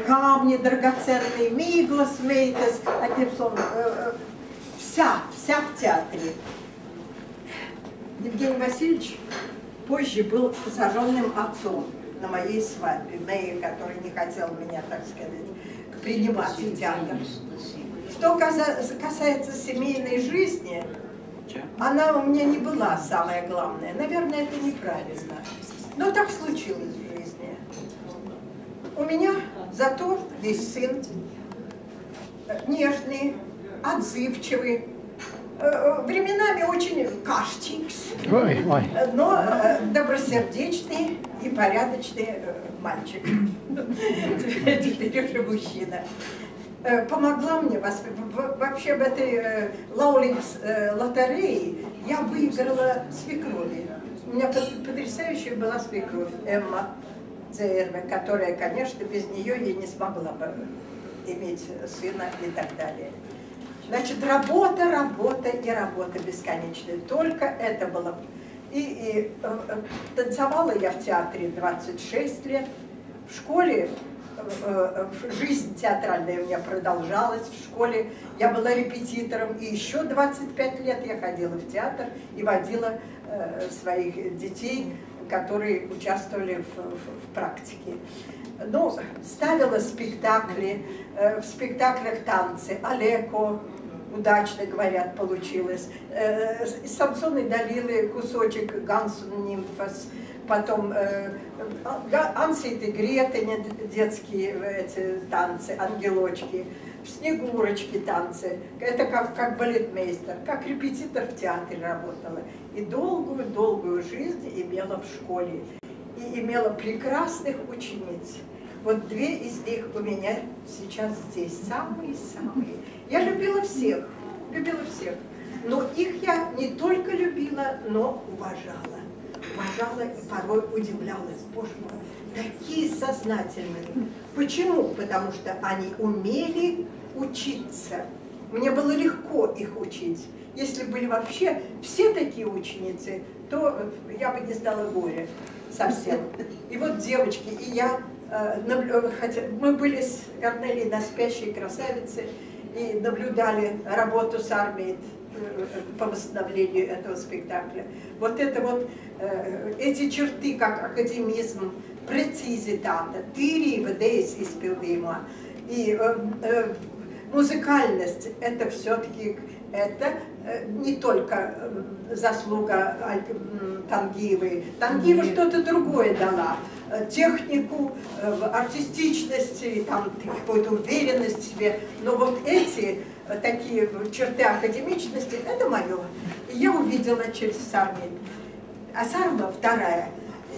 камни драгоценные, Миглас, Мейтес, одним словом, вся в театре. Евгений Васильевич позже был сожженным отцом на моей свадьбе, Мэй, который не хотел меня, так сказать, принимать в театр. Что касается семейной жизни, она у меня не была самая главная. Наверное, это неправильно. Но так случилось в жизни. У меня зато есть сын нежный, отзывчивый, временами очень каштикс, но добросердечный и порядочный мальчик. Теперь уже мужчина. Помогла мне вообще в этой Лаулинс лотерее. Я выиграла свекрови. У меня потрясающая была свекровь Эмма Церме, которая, конечно, без нее я не смогла бы иметь сына и так далее. Значит, работа и работа бесконечная. Только это было. И танцевала я в театре 26 лет. В школе жизнь театральная у меня продолжалась. В школе я была репетитором. И еще 25 лет я ходила в театр и водила своих детей, которые участвовали в практике. Ну, ставила спектакли, в спектаклях танцы. Олеко, удачно, говорят, получилось. Из Самсона и Далилы кусочек Гансун Нимфас. Потом Ансит и Гретене, детские эти танцы, ангелочки. Снегурочки танцы. Это как балетмейстер, как репетитор в театре работала. И долгую жизнь имела в школе. И имела прекрасных учениц. Вот две из них у меня сейчас здесь, самые-самые. Я любила всех. Но их я не только любила, но уважала. Уважала и порой удивлялась. Боже мой, такие сознательные. Почему? Потому что они умели учиться. Мне было легко их учить. Если были вообще все такие ученицы, то я бы не знала горя совсем. И вот девочки, и я, хотя мы были с Корнелией на «Спящей красавице» и наблюдали работу с армией по восстановлению этого спектакля. Вот это вот, эти черты, как академизм, прецизитата, тырība dēļ izpildījumā, и музыкальность, это все-таки не только заслуга Тангиевой. Тангиева что-то другое дала. Технику, артистичность, там, какую-то уверенность в себе. Но вот эти такие черты академичности, это мое. И я увидела через Сармин. А Сарма вторая,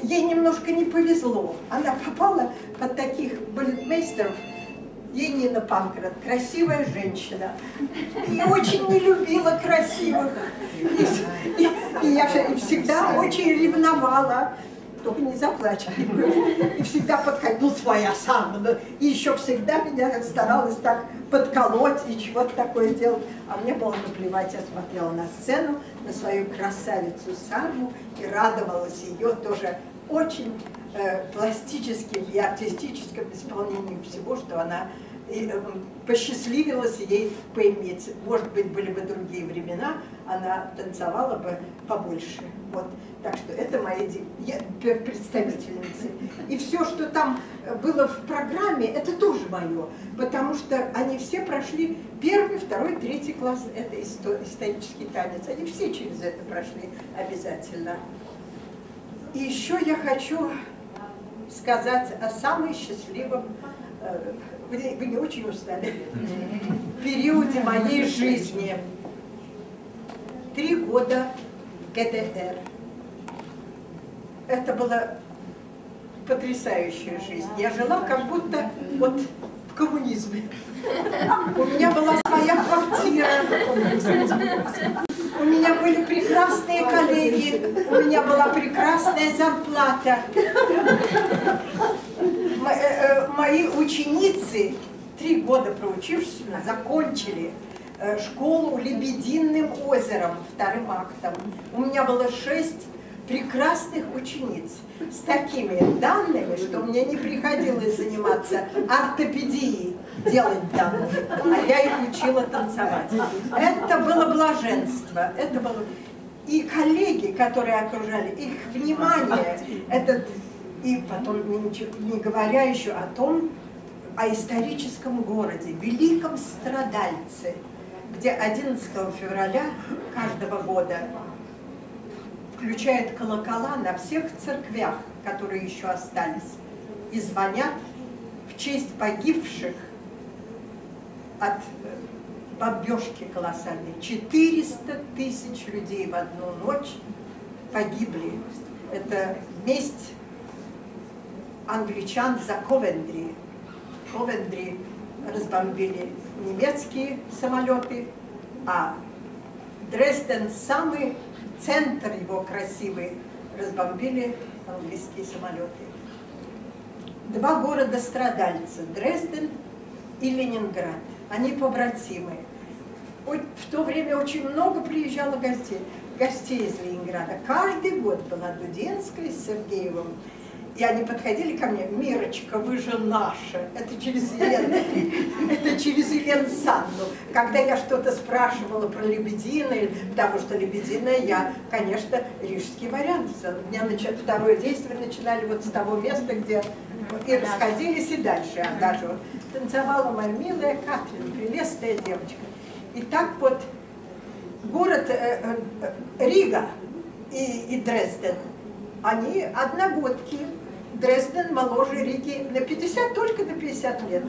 ей немножко не повезло. Она попала под таких балетмейстеров. Енина Панкрат, красивая женщина. И очень не любила красивых. И я всегда очень ревновала. Только не заплачь. И всегда подходила, ну, своя сама. И еще всегда меня старалась так подколоть и чего-то такое делать. А мне было наплевать, я смотрела на сцену, на свою красавицу Сарму и радовалась ее тоже очень пластическим и артистическим исполнением всего, что она посчастливилась ей поиметь. Может быть, были бы другие времена, она танцевала бы побольше. Вот. Так что это мои представительницы. И все, что там было в программе, это тоже мое, потому что они все прошли 1, 2, 3 класс, это исторический танец, они все через это прошли обязательно. И еще я хочу сказать о самом счастливом, вы не очень устали, периоде моей жизни. 3 года ГДР. Это была потрясающая жизнь. Я жила как будто вот в коммунизме. У меня была своя квартира. У меня были прекрасные коллеги. У меня была прекрасная зарплата. Мои ученицы, 3 года проучившись, закончили школу Лебединым озером, 2-м актом. У меня было 6 прекрасных учениц с такими данными, что мне не приходилось заниматься ортопедией, делать данные, а я их учила танцевать. Это было блаженство, это было... И коллеги, которые окружали, их внимание, и потом не говоря еще о том, о историческом городе, великом страдальце, где 11 февраля каждого года включают колокола на всех церквях, которые еще остались, и звонят в честь погибших от бомбежки колоссальной. 400 000 людей в одну ночь погибли. Это месть англичан за Ковентри. Ковентри разбомбили немецкие самолеты, а Дрезден, самый центр его красивый, разбомбили английские самолеты. 2 города-страдальца, Дрезден и Ленинград, они побратимы. В то время очень много приезжало гостей из Ленинграда. Каждый год была Дудинская с Сергеевым. И они подходили ко мне: Мирочка, вы же наша. Это через Елену Санну. Когда я что-то спрашивала про Лебедина, потому что Лебедина я, конечно, рижский вариант. У меня 2-е действие начинали вот с того места, где и расходились, и дальше. А даже вот танцевала моя милая Катрин, прелестная девочка. И так вот город Рига и Дрезден, они одногодки. Дрезден моложе Риги на 50, только на 50 лет.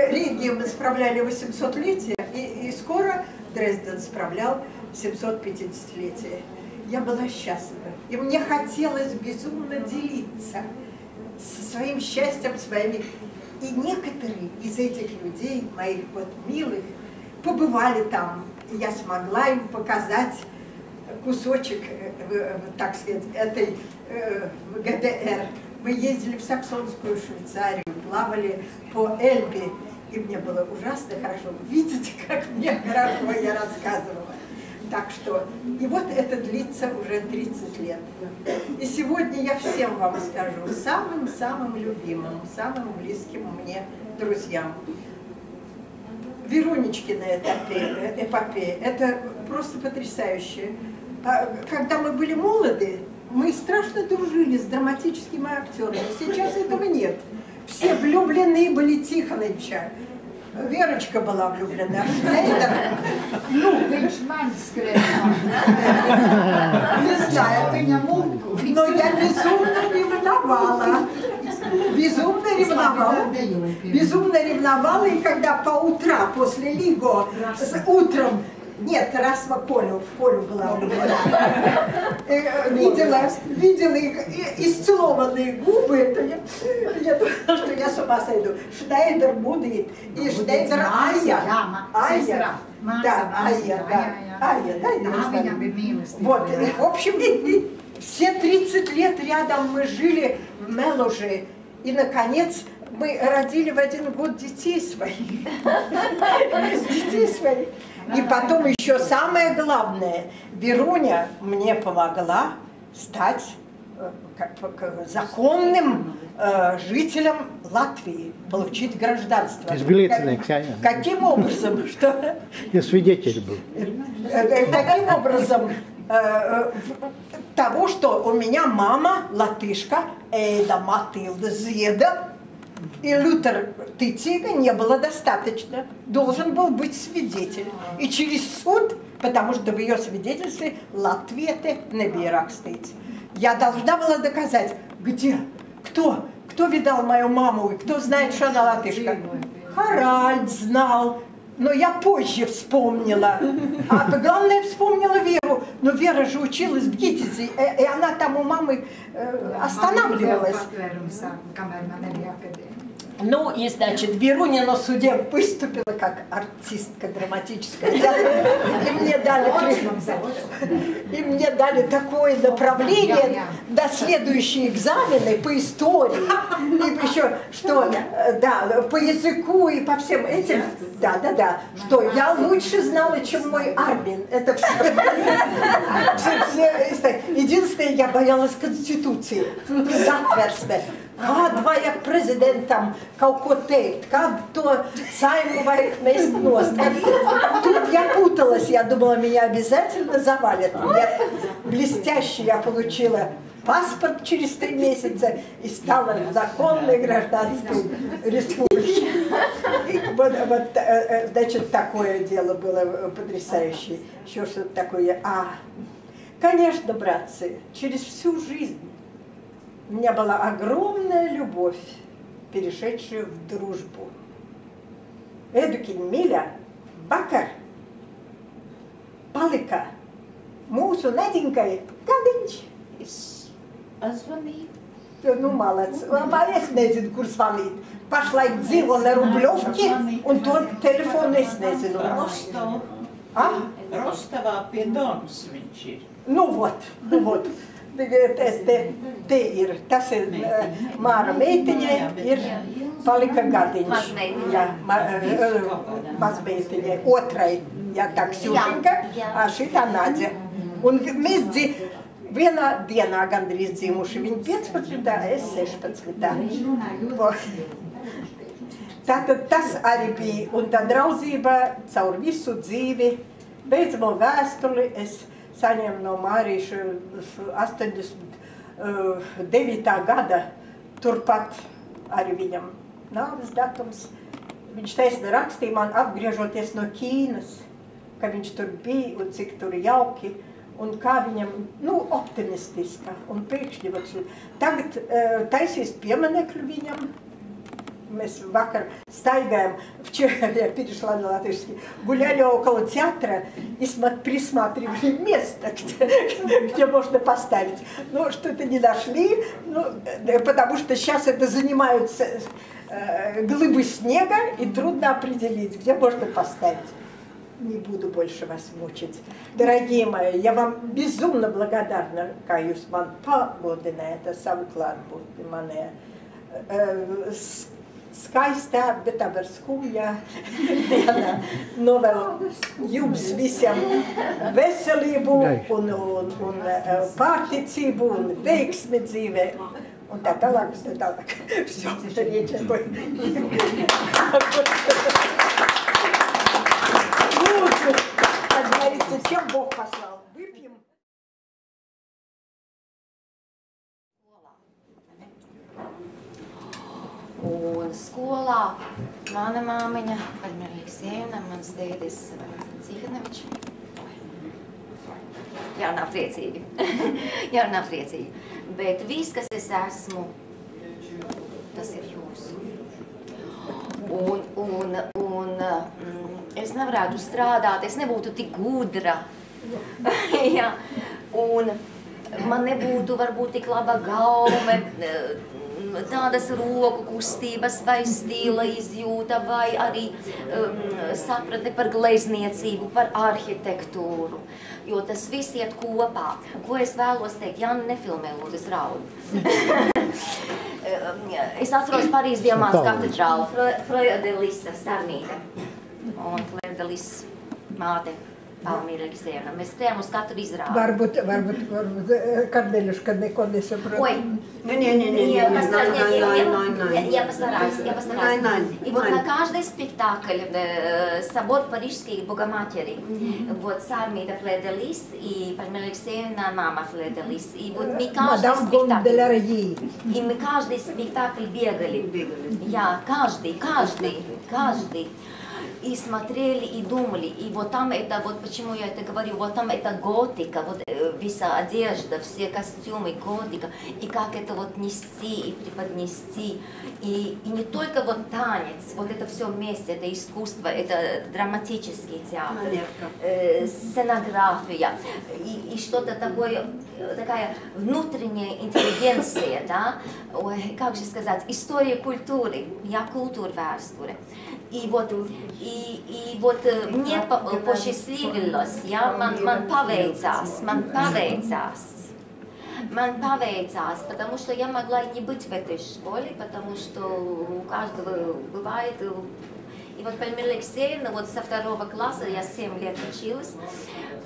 Риги мы справляли 800-летие, и скоро Дрезден справлял 750-летие. Я была счастлива, и мне хотелось безумно делиться со своим счастьем, своими. И некоторые из этих людей, моих вот милых, побывали там, и я смогла им показать кусочек, так сказать, этой ГДР. Мы ездили в Саксонскую Швейцарию, плавали по Эльбе. И мне было ужасно хорошо. Видите, как мне хорошо я рассказывала. Так что, и вот это длится уже 30 лет. И сегодня я всем вам скажу, самым-самым любимым, самым близким мне друзьям. Вероничкина эпопея, это просто потрясающе. Когда мы были молоды, мы страшно дружили с драматическими актерами. Сейчас этого нет. Все влюблены были Тихоновича. Верочка была влюблена. Ну, viņš man skrēja. Не знаю. Но я безумно ревновала. Безумно ревновала, и когда по утрам после Лиго, утром, нет, раз в Колю была влюблена, видела их исцелованные губы, я думала, что я с ума сойду. Шнайдер будет, и Шнайдер Ая. Да, вот, в общем, все 30 лет рядом мы жили в Мелуже, и, наконец, мы родили в один год детей своих. И потом еще самое главное, Веруня мне помогла стать законным жителем Латвии, получить гражданство. Каким образом? Что? Я свидетель был. Таким образом, того, что у меня мама латышка, Эйда Матилда Зеда, и Лютер Тыцига не было достаточно. Должен был быть свидетель. И через суд, потому что в ее свидетельстве Латвиете небирак стоит. Я должна была доказать, где, кто видал мою маму, и кто знает, что она латышка. Харальд знал, но я позже вспомнила. А главное, вспомнила Веру. Но Вера же училась в ГИТИСе, и она там у мамы останавливалась. Ну, и, значит, Веруня на суде выступила как артистка драматическая. И мне дали такое направление до следующие экзамены по истории. И еще, что, да, по языку и по всем этим. Да. Что я лучше знала, чем мой Армин. Это все. Единственное, я боялась Конституции. Затверстная. Kad vajag prezidentam kaut ko teikt, kad to Saimu vajag mest nost. Тут я путалась, я думала, меня обязательно завалят. Нет, блестяще я получила паспорт через 3 месяца и стала законной гражданской республики. Вот, значит, такое дело было потрясающее. Еще что-то такое. Конечно, братцы, через всю жизнь у меня была огромная любовь, перешедшая в дружбу. Эдукин Миля, Бакар, Палика, mūsu Наденькой, Кадинч. Ну, молодцы. Es nezinu, kur zvanīt. Pašlaik dzīvo на Rubļovki, un to telefonu es nezinu. Rostovā pie Donas viņš ir. Nu, вот. Te ir, tas ir Māra meitiņai, ir Palika Gadiņš. Mazmeitiņai, otrai, tā Kсюшенька, a šitā Nadja. Un mēs vienā dienā gandrīz dzimuši, viņa 15, es 16. Tātad tas arī bija, un tā draudzība caur visu dzīvi, beidzamo vēstuli es saņēmu no Mārīša 89. gada, turpat arī viņam nāves datums. Viņš taisni rakstīja man, atgriežoties no Ķīnas, ka viņš tur bija un cik tur jauki, un kā viņam, optimistiska, un pēkšņi. Tagad taisīs pieminekļu viņam. Мы вакар стайгаем, вчера я перешла на латышский, гуляли около театра и присматривали место, где можно поставить. Но что-то не нашли, потому что сейчас это занимаются глыбы снега, и трудно определить, где можно поставить. Не буду больше вас мучить. Дорогие мои, я вам безумно благодарна, ka jūs man pamudinājāt savu klātbūtni manē. Skaistā, bet tā var skumjā dienā. Novēlu jums visiem veselību un pārticību un veiksmi dzīvē. Un tā tālāk, un tā tālāk. Все, речь. Лучше, как говорится, чем Бог послал. Выпьем. Un skolā mana māmiņa, Paļmierlīga Sievna, mans dēdis Cihanovičs. Jārunā priecīgi. Jārunā priecīgi. Bet viss, kas es esmu, tas ir jūsu. Un es nevarētu strādāt, es nebūtu tik gudra. Ja. Un man nebūtu varbūt tik laba gaume, tādas roku kustības vai stila izjūta vai arī sapratne par glezniecību, par arhitektūru. Jo tas viss iet kopā. Ko es vēlos teikt? Jāni, nefilmē, lūdzu, es raudu. Es atceros Parīzes Diamāts katedrālu, Fleur de Lis sarmīte. Un Fleur de Lis māte. Paļmierlīga Sievna. Mēs skrējām uz katru izrādi. Varbūt, Kardeļuška neko nesaprot. Ой, я постараюсь. И вот на каждый спектакль собор Парижской Богоматери, вот Сармида Флeur de Lis и Paļmierlīga Sievna мама Fleur de Lis. И вот мы каждый спектакль бегали. Я каждый. И смотрели, и думали, и вот там это, вот почему я это говорю, вот там это готика, вот вся одежда, все костюмы, готика, и как это вот нести и преподнести, и не только вот танец, вот это все вместе, это искусство, это драматический театр, сценография, и что-то такое, такая внутренняя интеллигенция, да, ой, как же сказать, история культуры, я культурvēsture. И вот мне посчастливилось, man paveicās, потому что я могла не быть в этой школе, потому что у каждого бывает. И вот Paļmierlīga Sievna, вот со 2 класса, я 7 лет училась,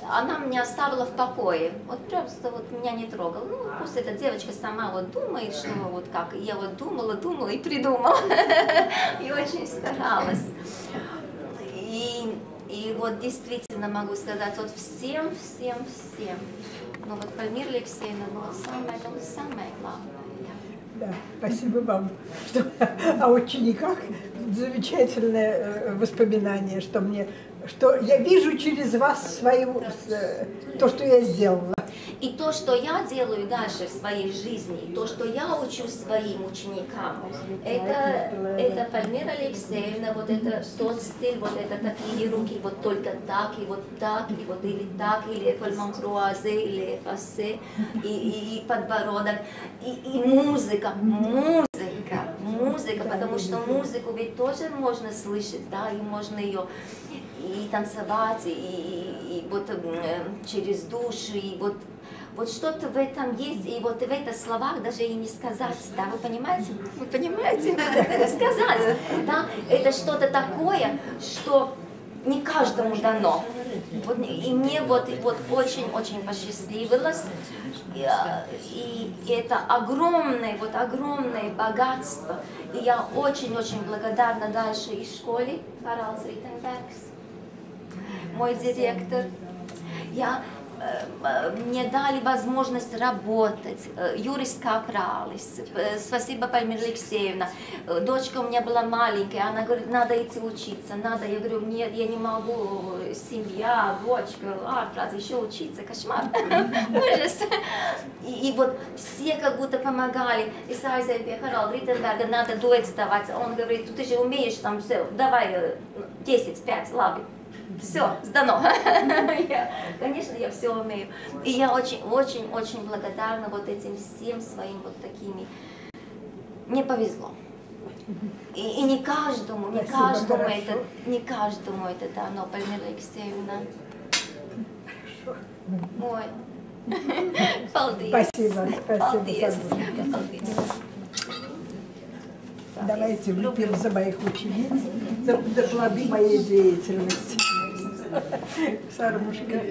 она меня оставила в покое, вот просто вот меня не трогала. Ну, пусть эта девочка сама вот думает, что вот как. Я вот думала и придумала, и очень старалась. И вот действительно могу сказать, вот всем, ну вот Paļmierlīga Sievna, ну вот самое главное. Да, спасибо вам. О учениках замечательное воспоминание, что я вижу через вас то, что я сделала. И то, что я делаю дальше в своей жизни, то, что я учу своим ученикам, это Paļmierlīga Sievna, вот это тот стиль, вот это такие руки, вот только так, и вот так, и вот или так, или écoulement croisé, или effacé, и подбородок, и музыка, потому что музыку ведь тоже можно слышать, да, и можно ее и танцевать, и вот через душу, и вот что-то в этом есть, и вот в этих словах даже и не сказать, да, вы понимаете? Вы понимаете? Это сказать, да? Это что-то такое, что не каждому дано. Вот, и мне вот очень посчастливилось, и это огромное богатство. И я очень благодарна дальше и школе Haralds Ritenbergs, мой директор. Мне дали возможность работать, Юрис Капралис, спасибо Paļmierlīga Sievna. Дочка у меня была маленькая, она говорит, надо идти учиться, надо. Я говорю, нет, я не могу, семья, дочка, ārprāts, еще учиться, кошмар, ужас. И вот все как будто помогали. И aizēju pie Haralda Ritenberga, надо дуэт сдавать. Он говорит, ты же умеешь там все, давай 10, 5, ладно. Все, сдано. Конечно, я все умею. И я очень благодарна вот этим всем своим вот такими. Мне повезло. И не каждому это дано, Полина Алексеевна. Ой. Спасибо. Давайте выпьем за моих учениц, за плоды моей деятельности. Сармушка.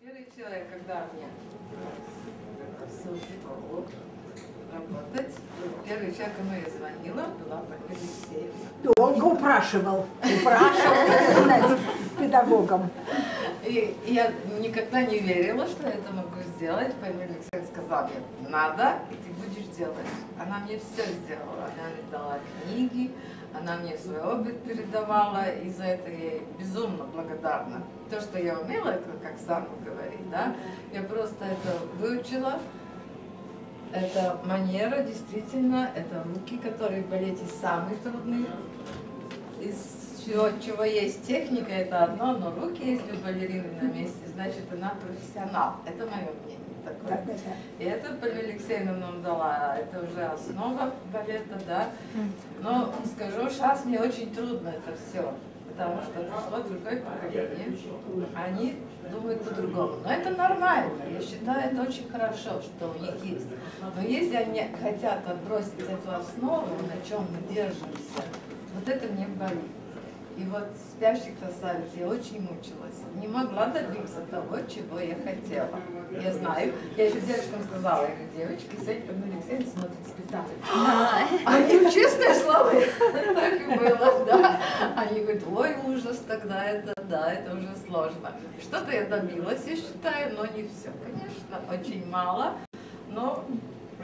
Первый человек, когда мне работать, первый человек, кому я звонила, была Полина Алексеевна. Долго упрашивал педагогом. И я никогда не верила, что я это могу сделать. Полина Алексеевна сказала мне, надо, и ты будешь делать. Она мне все сделала. Она мне дала книги, она мне свой опыт передавала, и за это я ей безумно благодарна. То, что я умела, это как Сарма говорит, да, я просто это выучила. Это манера, действительно, это руки, которые в балете самые трудные. Из чего есть техника, это одно, но руки, если у балерины на месте, значит, она профессионал. Это мое мнение такое. И это Полина Алексеевна нам дала, это уже основа балета, да. Но скажу, сейчас мне очень трудно это все, потому что пришло другое поколение, они думают по-другому. Но это нормально, я считаю, это очень хорошо, что у них есть. Но если они хотят отбросить эту основу, на чем мы держимся, вот это мне болит. И вот «Спящий красавец» я очень мучилась. Не могла добиться того, чего я хотела. Я знаю, я еще девочкам сказала, я говорю, девочки, сегодня Полина Алексеевна смотрит спектакль. Они, честное слово, так и было, да. Они говорят, ой, ужас, тогда это, да, это уже сложно. Что-то я добилась, я считаю, но не все. Конечно, очень мало, но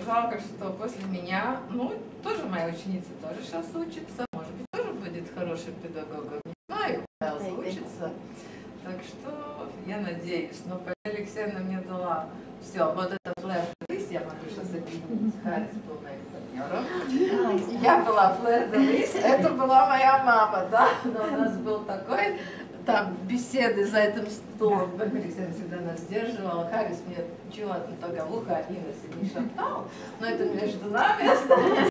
жалко, что после меня, ну, тоже моя ученица тоже сейчас учится, может быть, тоже будет хорошим педагогом, не знаю, учится. Так что я надеюсь, но Полина Алексеевна мне дала все. Вот это Флэр де Лис, я могу сейчас объединить. Харис был моим партнером. Я была Флэр де Лис, это была моя мама, да. Но у нас был такой, там беседы за этим столом. Полина Алексеевна всегда нас сдерживала. Харис мне чего-то только в ухо один раз не шептал, но это между нами осталось.